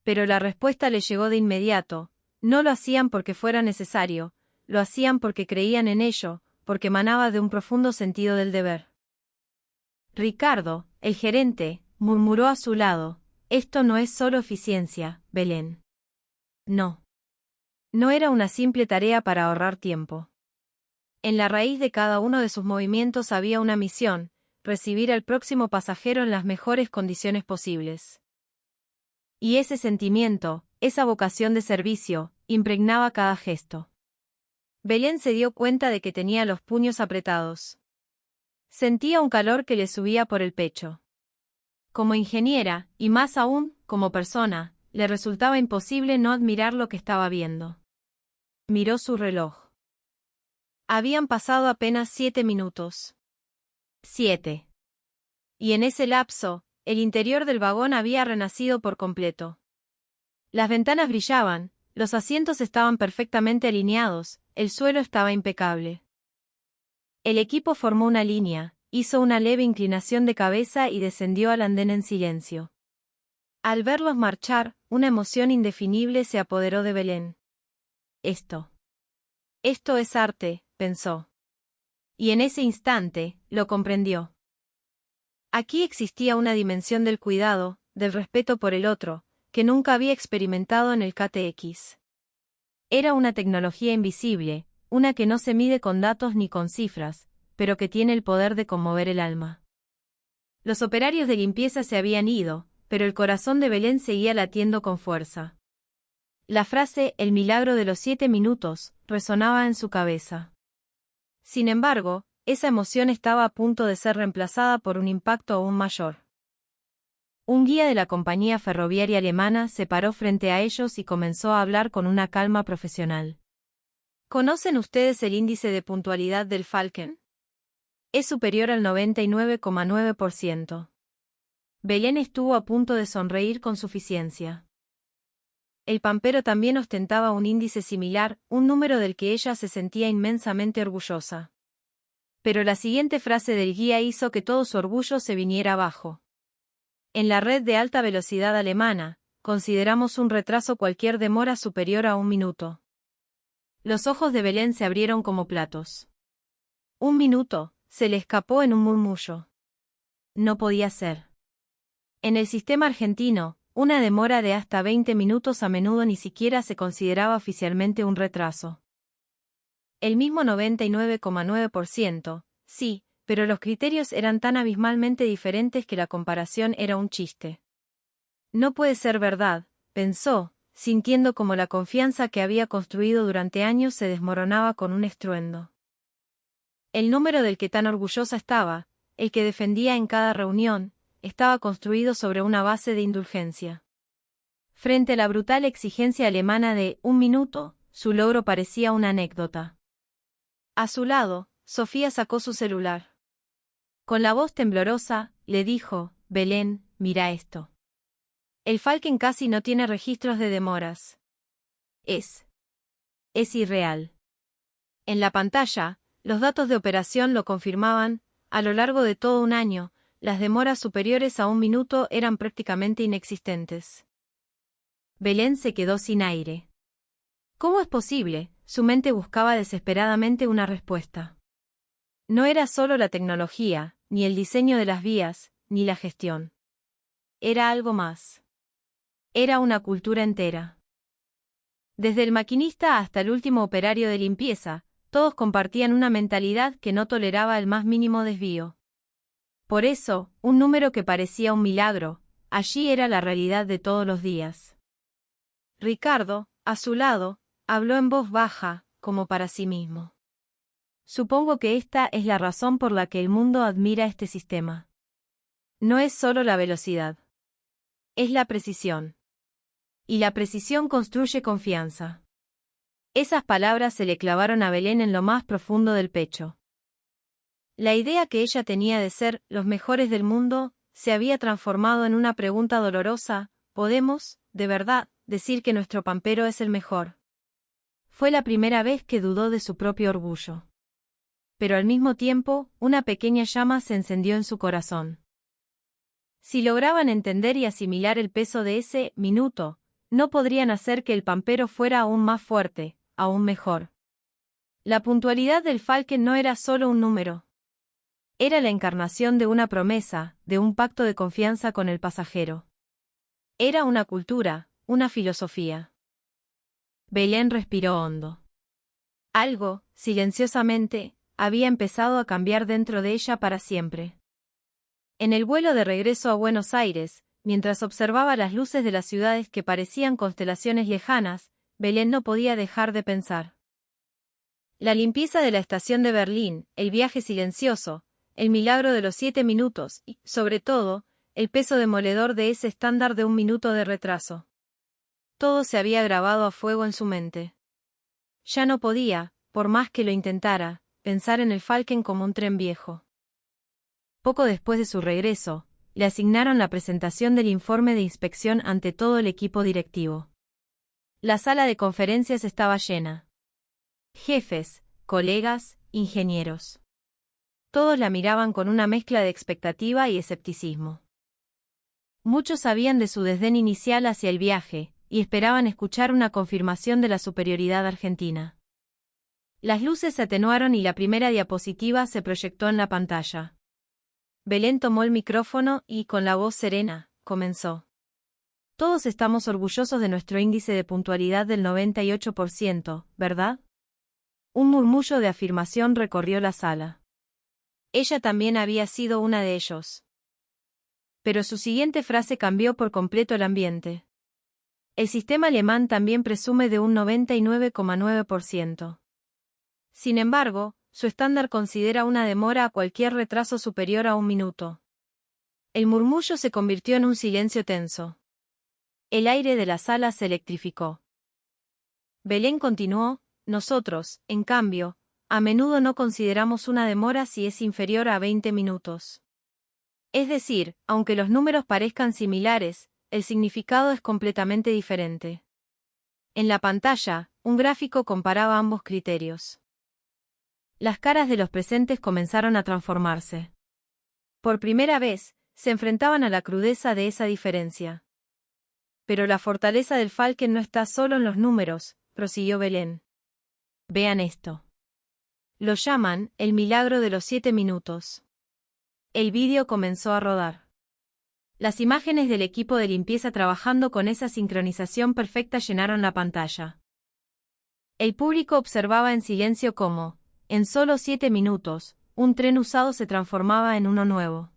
Pero la respuesta le llegó de inmediato: no lo hacían porque fuera necesario, lo hacían porque creían en ello, porque emanaba de un profundo sentido del deber. Ricardo, el gerente, murmuró a su lado: esto no es solo eficiencia, Belén. No. No era una simple tarea para ahorrar tiempo. En la raíz de cada uno de sus movimientos había una misión: recibir al próximo pasajero en las mejores condiciones posibles. Y ese sentimiento, esa vocación de servicio, impregnaba cada gesto. Belén se dio cuenta de que tenía los puños apretados. Sentía un calor que le subía por el pecho. Como ingeniera, y más aún, como persona, le resultaba imposible no admirar lo que estaba viendo. Miró su reloj. Habían pasado apenas 7 minutos. 7. Y en ese lapso, el interior del vagón había renacido por completo. Las ventanas brillaban, los asientos estaban perfectamente alineados, el suelo estaba impecable. El equipo formó una línea, hizo una leve inclinación de cabeza y descendió al andén en silencio. Al verlos marchar, una emoción indefinible se apoderó de Belén. Esto es arte, pensó. Y en ese instante, lo comprendió. Aquí existía una dimensión del cuidado, del respeto por el otro, que nunca había experimentado en el KTX. Era una tecnología invisible, una que no se mide con datos ni con cifras, pero que tiene el poder de conmover el alma. Los operarios de limpieza se habían ido, pero el corazón de Belén seguía latiendo con fuerza. La frase «el milagro de los 7 minutos» resonaba en su cabeza. Sin embargo, esa emoción estaba a punto de ser reemplazada por un impacto aún mayor. Un guía de la compañía ferroviaria alemana se paró frente a ellos y comenzó a hablar con una calma profesional. ¿Conocen ustedes el índice de puntualidad del Falken? Es superior al 99,9%. Belén estuvo a punto de sonreír con suficiencia. El pampero también ostentaba un índice similar, un número del que ella se sentía inmensamente orgullosa. Pero la siguiente frase del guía hizo que todo su orgullo se viniera abajo. En la red de alta velocidad alemana, consideramos un retraso cualquier demora superior a 1 minuto. Los ojos de Belén se abrieron como platos. 1 minuto, se le escapó en un murmullo. No podía ser. En el sistema argentino, una demora de hasta 20 minutos a menudo ni siquiera se consideraba oficialmente un retraso. El mismo 99,9%, sí, pero los criterios eran tan abismalmente diferentes que la comparación era un chiste. No puede ser verdad, pensó, sintiendo como la confianza que había construido durante años se desmoronaba con un estruendo. El número del que tan orgullosa estaba, el que defendía en cada reunión, estaba construido sobre una base de indulgencia. Frente a la brutal exigencia alemana de 1 minuto, su logro parecía una anécdota. A su lado, Sofía sacó su celular. Con la voz temblorosa, le dijo, Belén, mira esto. El Falcon casi no tiene registros de demoras. Es irreal. En la pantalla, los datos de operación lo confirmaban, a lo largo de todo un año, las demoras superiores a 1 minuto eran prácticamente inexistentes. Belén se quedó sin aire. ¿Cómo es posible? Su mente buscaba desesperadamente una respuesta. No era solo la tecnología, ni el diseño de las vías, ni la gestión. Era algo más. Era una cultura entera. Desde el maquinista hasta el último operario de limpieza, todos compartían una mentalidad que no toleraba el más mínimo desvío. Por eso, un número que parecía un milagro, allí era la realidad de todos los días. Ricardo, a su lado, habló en voz baja, como para sí mismo. Supongo que esta es la razón por la que el mundo admira este sistema. No es solo la velocidad. Es la precisión. Y la precisión construye confianza. Esas palabras se le clavaron a Belén en lo más profundo del pecho. La idea que ella tenía de ser los mejores del mundo se había transformado en una pregunta dolorosa: ¿podemos, de verdad, decir que nuestro Pampero es el mejor? Fue la primera vez que dudó de su propio orgullo. Pero al mismo tiempo, una pequeña llama se encendió en su corazón. Si lograban entender y asimilar el peso de ese minuto, no podrían hacer que el Pampero fuera aún más fuerte, aún mejor. La puntualidad del Falcon no era solo un número. Era la encarnación de una promesa, de un pacto de confianza con el pasajero. Era una cultura, una filosofía. Belén respiró hondo. Algo, silenciosamente, había empezado a cambiar dentro de ella para siempre. En el vuelo de regreso a Buenos Aires, mientras observaba las luces de las ciudades que parecían constelaciones lejanas, Belén no podía dejar de pensar. La limpieza de la estación de Berlín, el viaje silencioso, el milagro de los 7 minutos y, sobre todo, el peso demoledor de ese estándar de 1 minuto de retraso. Todo se había grabado a fuego en su mente. Ya no podía, por más que lo intentara, pensar en el Falcon como un tren viejo. Poco después de su regreso, le asignaron la presentación del informe de inspección ante todo el equipo directivo. La sala de conferencias estaba llena. Jefes, colegas, ingenieros. Todos la miraban con una mezcla de expectativa y escepticismo. Muchos sabían de su desdén inicial hacia el viaje, y esperaban escuchar una confirmación de la superioridad argentina. Las luces se atenuaron y la primera diapositiva se proyectó en la pantalla. Belén tomó el micrófono y, con la voz serena, comenzó. Todos estamos orgullosos de nuestro índice de puntualidad del 98%, ¿verdad? Un murmullo de afirmación recorrió la sala. Ella también había sido una de ellos. Pero su siguiente frase cambió por completo el ambiente. El sistema alemán también presume de un 99,9%. Sin embargo, su estándar considera una demora a cualquier retraso superior a 1 minuto. El murmullo se convirtió en un silencio tenso. El aire de la sala se electrificó. Belén continuó: nosotros, en cambio, a menudo no consideramos una demora si es inferior a 20 minutos. Es decir, aunque los números parezcan similares, el significado es completamente diferente. En la pantalla, un gráfico comparaba ambos criterios. Las caras de los presentes comenzaron a transformarse. Por primera vez, se enfrentaban a la crudeza de esa diferencia. Pero la fortaleza del Falken no está solo en los números, prosiguió Belén. Vean esto. Lo llaman el milagro de los 7 minutos. El vídeo comenzó a rodar. Las imágenes del equipo de limpieza trabajando con esa sincronización perfecta llenaron la pantalla. El público observaba en silencio cómo, en solo 7 minutos, un tren usado se transformaba en uno nuevo.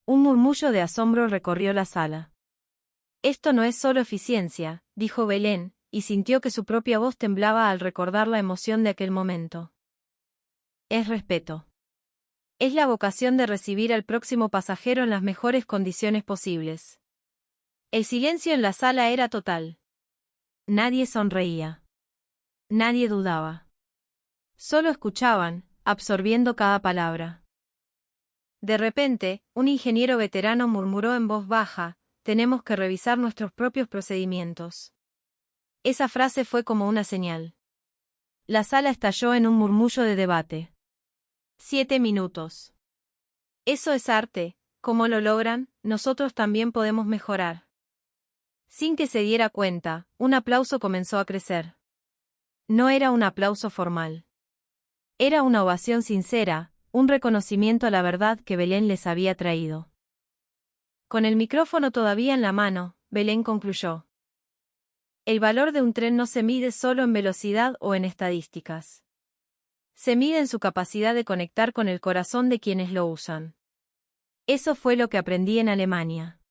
Un murmullo de asombro recorrió la sala. Esto no es solo eficiencia, dijo Belén, y sintió que su propia voz temblaba al recordar la emoción de aquel momento. Es respeto. Es la vocación de recibir al próximo pasajero en las mejores condiciones posibles. El silencio en la sala era total. Nadie sonreía. Nadie dudaba. Solo escuchaban, absorbiendo cada palabra. De repente, un ingeniero veterano murmuró en voz baja: tenemos que revisar nuestros propios procedimientos. Esa frase fue como una señal. La sala estalló en un murmullo de debate. 7 minutos. Eso es arte. ¿Cómo lo logran? Nosotros también podemos mejorar. Sin que se diera cuenta, un aplauso comenzó a crecer. No era un aplauso formal. Era una ovación sincera, un reconocimiento a la verdad que Belén les había traído. Con el micrófono todavía en la mano, Belén concluyó. El valor de un tren no se mide solo en velocidad o en estadísticas. Se mide en su capacidad de conectar con el corazón de quienes lo usan. Eso fue lo que aprendí en Alemania.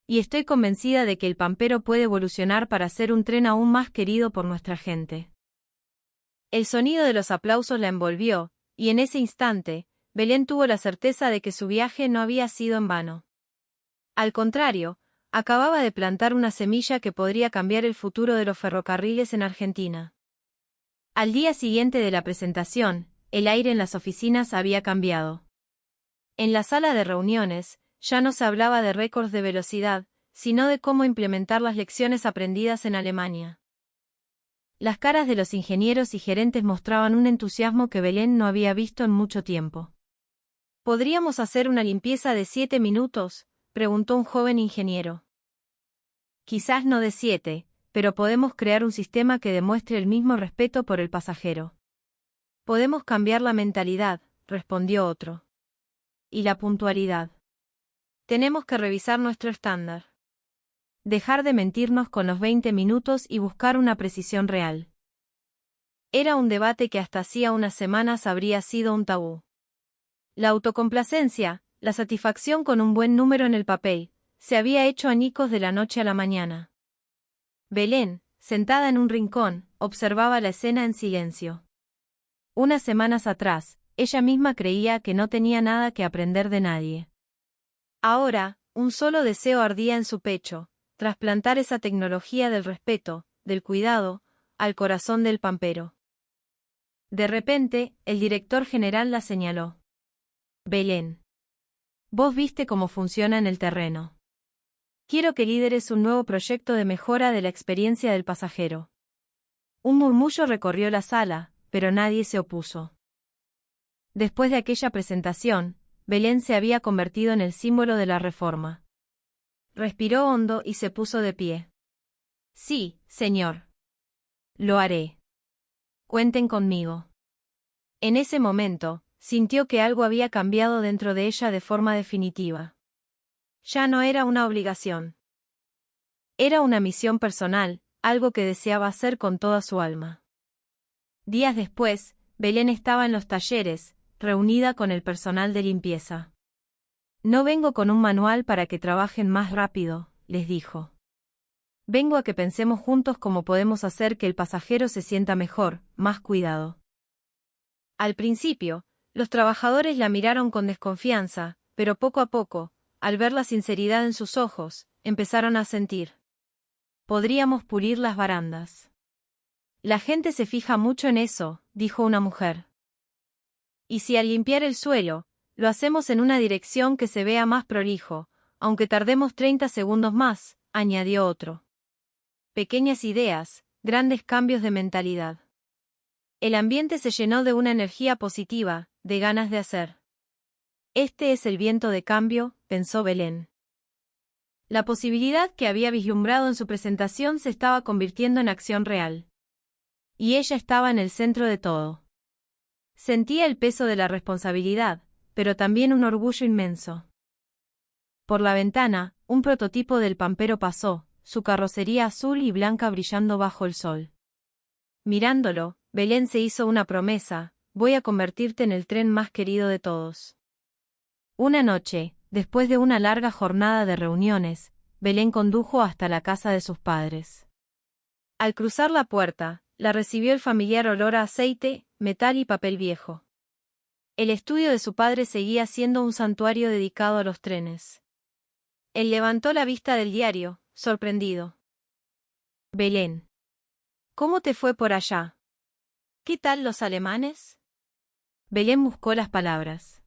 Y estoy convencida de que el Pampero puede evolucionar para ser un tren aún más querido por nuestra gente. El sonido de los aplausos la envolvió, y en ese instante, Belén tuvo la certeza de que su viaje no había sido en vano. Al contrario, acababa de plantar una semilla que podría cambiar el futuro de los ferrocarriles en Argentina. Al día siguiente de la presentación, el aire en las oficinas había cambiado. En la sala de reuniones, ya no se hablaba de récords de velocidad, sino de cómo implementar las lecciones aprendidas en Alemania. Las caras de los ingenieros y gerentes mostraban un entusiasmo que Belén no había visto en mucho tiempo. ¿Podríamos hacer una limpieza de 7 minutos?, preguntó un joven ingeniero. Quizás no de 7, pero podemos crear un sistema que demuestre el mismo respeto por el pasajero. Podemos cambiar la mentalidad, respondió otro. Y la puntualidad. Tenemos que revisar nuestro estándar. Dejar de mentirnos con los 20 minutos y buscar una precisión real. Era un debate que hasta hacía unas semanas habría sido un tabú. La autocomplacencia, la satisfacción con un buen número en el papel, se había hecho añicos de la noche a la mañana. Belén, sentada en un rincón, observaba la escena en silencio. Unas semanas atrás, ella misma creía que no tenía nada que aprender de nadie. Ahora, un solo deseo ardía en su pecho: trasplantar esa tecnología del respeto, del cuidado, al corazón del Pampero. De repente, el director general la señaló. Belén. Vos viste cómo funciona en el terreno. Quiero que lideres un nuevo proyecto de mejora de la experiencia del pasajero. Un murmullo recorrió la sala, pero nadie se opuso. Después de aquella presentación, Belén se había convertido en el símbolo de la reforma. Respiró hondo y se puso de pie. Sí, señor. Lo haré. Cuenten conmigo. En ese momento, sintió que algo había cambiado dentro de ella de forma definitiva. Ya no era una obligación. Era una misión personal, algo que deseaba hacer con toda su alma. Días después, Belén estaba en los talleres, reunida con el personal de limpieza. No vengo con un manual para que trabajen más rápido, les dijo. Vengo a que pensemos juntos cómo podemos hacer que el pasajero se sienta mejor, más cuidado. Al principio, los trabajadores la miraron con desconfianza, pero poco a poco, al ver la sinceridad en sus ojos, empezaron a sentir. Podríamos pulir las barandas. La gente se fija mucho en eso, dijo una mujer. Y si al limpiar el suelo, lo hacemos en una dirección que se vea más prolijo, aunque tardemos 30 segundos más, añadió otro. Pequeñas ideas, grandes cambios de mentalidad. El ambiente se llenó de una energía positiva, de ganas de hacer. Este es el viento de cambio, pensó Belén. La posibilidad que había vislumbrado en su presentación se estaba convirtiendo en acción real. Y ella estaba en el centro de todo. Sentía el peso de la responsabilidad, pero también un orgullo inmenso. Por la ventana, un prototipo del Pampero pasó, su carrocería azul y blanca brillando bajo el sol. Mirándolo, Belén se hizo una promesa: voy a convertirte en el tren más querido de todos. Una noche, después de una larga jornada de reuniones, Belén condujo hasta la casa de sus padres. Al cruzar la puerta, la recibió el familiar olor a aceite, metal y papel viejo. El estudio de su padre seguía siendo un santuario dedicado a los trenes. Él levantó la vista del diario, sorprendido. Belén. ¿Cómo te fue por allá? ¿Qué tal los alemanes? Belén buscó las palabras.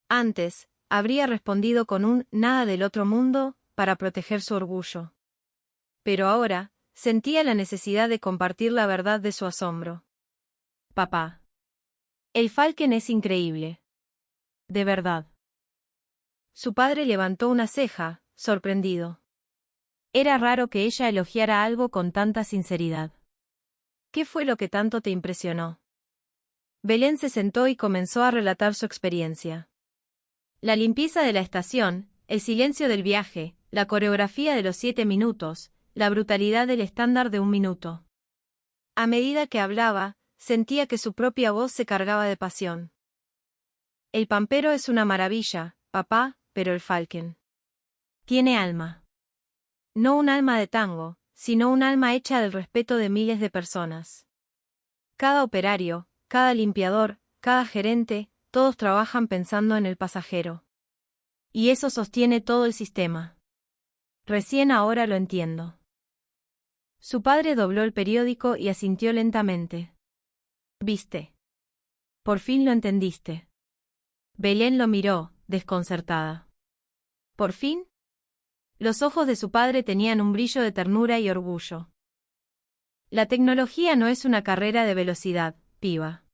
Antes, habría respondido con un nada del otro mundo, para proteger su orgullo. Pero ahora, sentía la necesidad de compartir la verdad de su asombro. Papá. El Falken es increíble. De verdad. Su padre levantó una ceja, sorprendido. Era raro que ella elogiara algo con tanta sinceridad. ¿Qué fue lo que tanto te impresionó? Belén se sentó y comenzó a relatar su experiencia. La limpieza de la estación, el silencio del viaje, la coreografía de los 7 minutos, la brutalidad del estándar de 1 minuto. A medida que hablaba, sentía que su propia voz se cargaba de pasión. El Pampero es una maravilla, papá, pero el Falken tiene alma. No un alma de tango, sino un alma hecha del respeto de miles de personas. Cada operario, cada limpiador, cada gerente, todos trabajan pensando en el pasajero. Y eso sostiene todo el sistema. Recién ahora lo entiendo. Su padre dobló el periódico y asintió lentamente. ¿Viste? Por fin lo entendiste. Belén lo miró, desconcertada. ¿Por fin? Los ojos de su padre tenían un brillo de ternura y orgullo. La tecnología no es una carrera de velocidad, piba.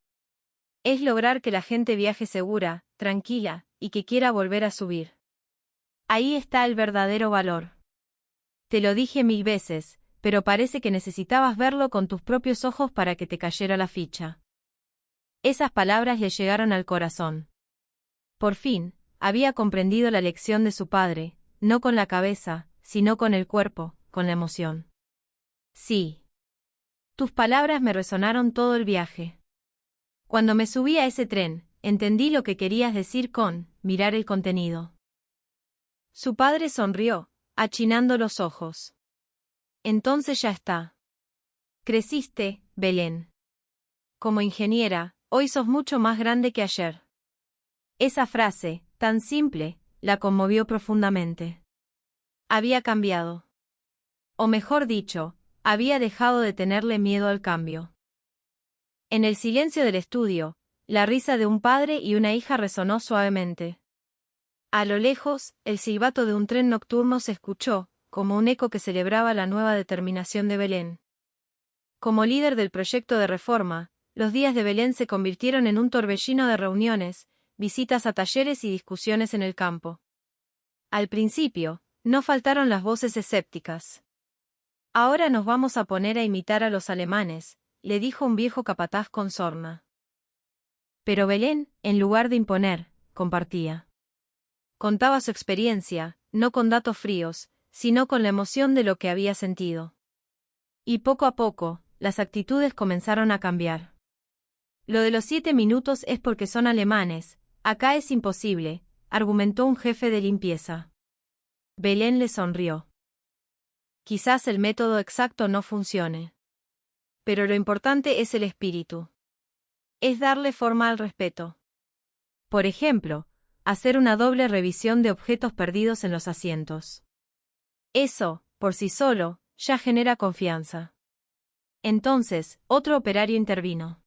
Es lograr que la gente viaje segura, tranquila, y que quiera volver a subir. Ahí está el verdadero valor. Te lo dije 1000 veces, pero parece que necesitabas verlo con tus propios ojos para que te cayera la ficha. Esas palabras le llegaron al corazón. Por fin, había comprendido la lección de su padre, no con la cabeza, sino con el cuerpo, con la emoción. Sí. Tus palabras me resonaron todo el viaje. Cuando me subí a ese tren, entendí lo que querías decir con mirar el contenido. Su padre sonrió, achinando los ojos. Entonces ya está. Creciste, Belén. Como ingeniera, hoy sos mucho más grande que ayer. Esa frase, tan simple, la conmovió profundamente. Había cambiado. O mejor dicho, había dejado de tenerle miedo al cambio. En el silencio del estudio, la risa de un padre y una hija resonó suavemente. A lo lejos, el silbato de un tren nocturno se escuchó, como un eco que celebraba la nueva determinación de Belén. Como líder del proyecto de reforma, los días de Belén se convirtieron en un torbellino de reuniones, visitas a talleres y discusiones en el campo. Al principio, no faltaron las voces escépticas. Ahora nos vamos a poner a imitar a los alemanes, le dijo un viejo capataz con sorna. Pero Belén, en lugar de imponer, compartía. Contaba su experiencia, no con datos fríos, sino con la emoción de lo que había sentido. Y poco a poco, las actitudes comenzaron a cambiar. Lo de los 7 minutos es porque son alemanes, acá es imposible, argumentó un jefe de limpieza. Belén le sonrió. Quizás el método exacto no funcione. Pero lo importante es el espíritu. Es darle forma al respeto. Por ejemplo, hacer una doble revisión de objetos perdidos en los asientos. Eso, por sí solo, ya genera confianza. Entonces, otro operario intervino.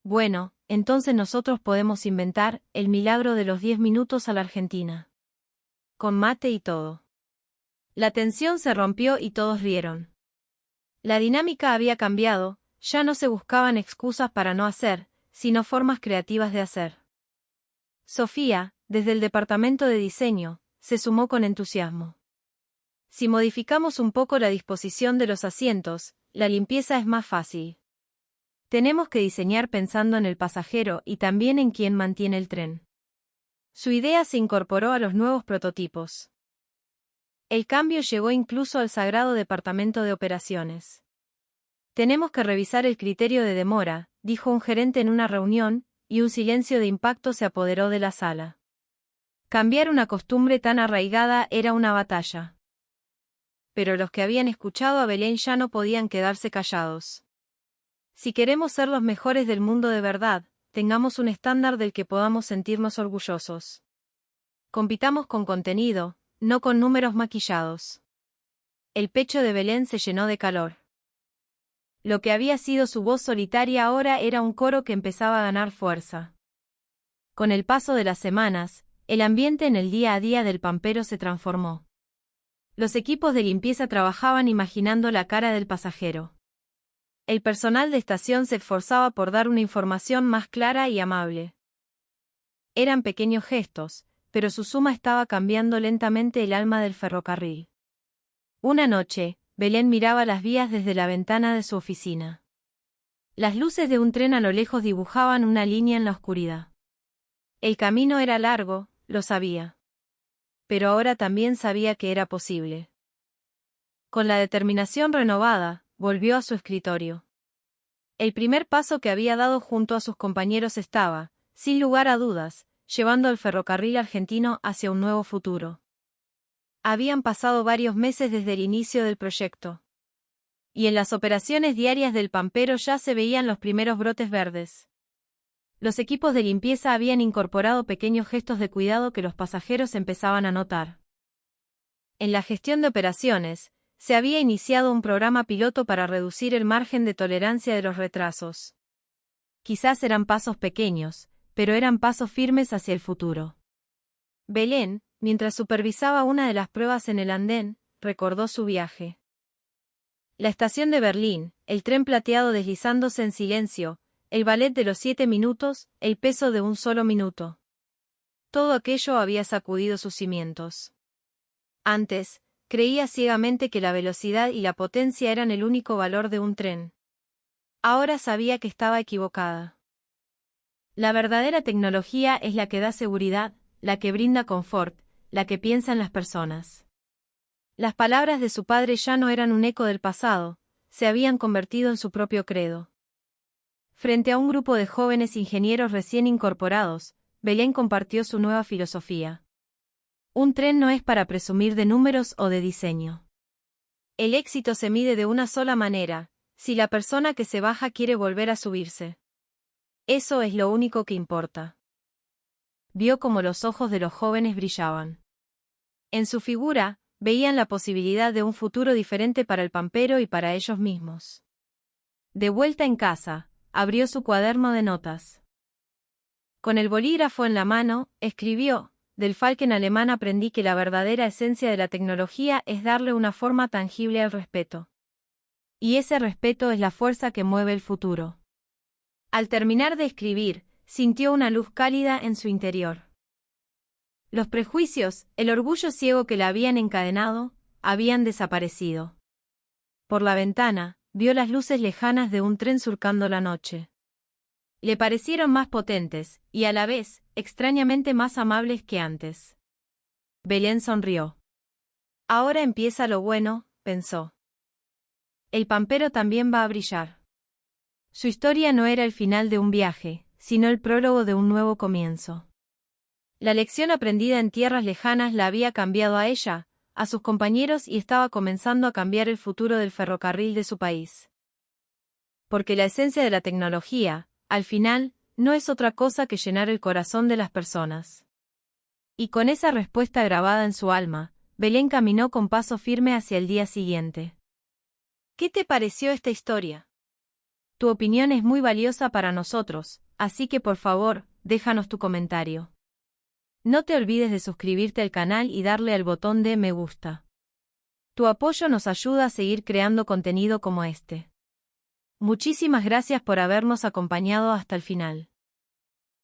Bueno, entonces nosotros podemos inventar el milagro de los 10 minutos a la Argentina. Con mate y todo. La tensión se rompió y todos rieron. La dinámica había cambiado, ya no se buscaban excusas para no hacer, sino formas creativas de hacer. Sofía, desde el departamento de diseño, se sumó con entusiasmo. Si modificamos un poco la disposición de los asientos, la limpieza es más fácil. Tenemos que diseñar pensando en el pasajero y también en quien mantiene el tren. Su idea se incorporó a los nuevos prototipos. El cambio llegó incluso al sagrado departamento de operaciones. Tenemos que revisar el criterio de demora, dijo un gerente en una reunión, y un silencio de impacto se apoderó de la sala. Cambiar una costumbre tan arraigada era una batalla. Pero los que habían escuchado a Belén ya no podían quedarse callados. Si queremos ser los mejores del mundo de verdad, tengamos un estándar del que podamos sentirnos orgullosos. Compitamos con contenido, no con números maquillados. El pecho de Belén se llenó de calor. Lo que había sido su voz solitaria ahora era un coro que empezaba a ganar fuerza. Con el paso de las semanas, el ambiente en el día a día del Pampero se transformó. Los equipos de limpieza trabajaban imaginando la cara del pasajero. El personal de estación se esforzaba por dar una información más clara y amable. Eran pequeños gestos, pero su suma estaba cambiando lentamente el alma del ferrocarril. Una noche, Belén miraba las vías desde la ventana de su oficina. Las luces de un tren a lo lejos dibujaban una línea en la oscuridad. El camino era largo, lo sabía. Pero ahora también sabía que era posible. Con la determinación renovada, volvió a su escritorio. El primer paso que había dado junto a sus compañeros estaba, sin lugar a dudas, llevando al ferrocarril argentino hacia un nuevo futuro. Habían pasado varios meses desde el inicio del proyecto. Y en las operaciones diarias del Pampero ya se veían los primeros brotes verdes. Los equipos de limpieza habían incorporado pequeños gestos de cuidado que los pasajeros empezaban a notar. En la gestión de operaciones, se había iniciado un programa piloto para reducir el margen de tolerancia de los retrasos. Quizás eran pasos pequeños, pero eran pasos firmes hacia el futuro. Belén, mientras supervisaba una de las pruebas en el andén, recordó su viaje. La estación de Berlín, el tren plateado deslizándose en silencio, el ballet de los 7 minutos, el peso de un solo minuto. Todo aquello había sacudido sus cimientos. Antes, creía ciegamente que la velocidad y la potencia eran el único valor de un tren. Ahora sabía que estaba equivocada. La verdadera tecnología es la que da seguridad, la que brinda confort, la que piensa en las personas. Las palabras de su padre ya no eran un eco del pasado, se habían convertido en su propio credo. Frente a un grupo de jóvenes ingenieros recién incorporados, Belén compartió su nueva filosofía. Un tren no es para presumir de números o de diseño. El éxito se mide de una sola manera, si la persona que se baja quiere volver a subirse. Eso es lo único que importa. Vio cómo los ojos de los jóvenes brillaban. En su figura, veían la posibilidad de un futuro diferente para el Pampero y para ellos mismos. De vuelta en casa, abrió su cuaderno de notas. Con el bolígrafo en la mano, escribió: del Falken alemán aprendí que la verdadera esencia de la tecnología es darle una forma tangible al respeto. Y ese respeto es la fuerza que mueve el futuro. Al terminar de escribir, sintió una luz cálida en su interior. Los prejuicios, el orgullo ciego que la habían encadenado, habían desaparecido. Por la ventana, vio las luces lejanas de un tren surcando la noche. Le parecieron más potentes, y a la vez, extrañamente más amables que antes. Belén sonrió. Ahora empieza lo bueno, pensó. El Pampero también va a brillar. Su historia no era el final de un viaje, sino el prólogo de un nuevo comienzo. La lección aprendida en tierras lejanas la había cambiado a ella, a sus compañeros y estaba comenzando a cambiar el futuro del ferrocarril de su país. Porque la esencia de la tecnología, al final, no es otra cosa que llenar el corazón de las personas. Y con esa respuesta grabada en su alma, Belén caminó con paso firme hacia el día siguiente. ¿Qué te pareció esta historia? Tu opinión es muy valiosa para nosotros, así que por favor, déjanos tu comentario. No te olvides de suscribirte al canal y darle al botón de me gusta. Tu apoyo nos ayuda a seguir creando contenido como este. Muchísimas gracias por habernos acompañado hasta el final.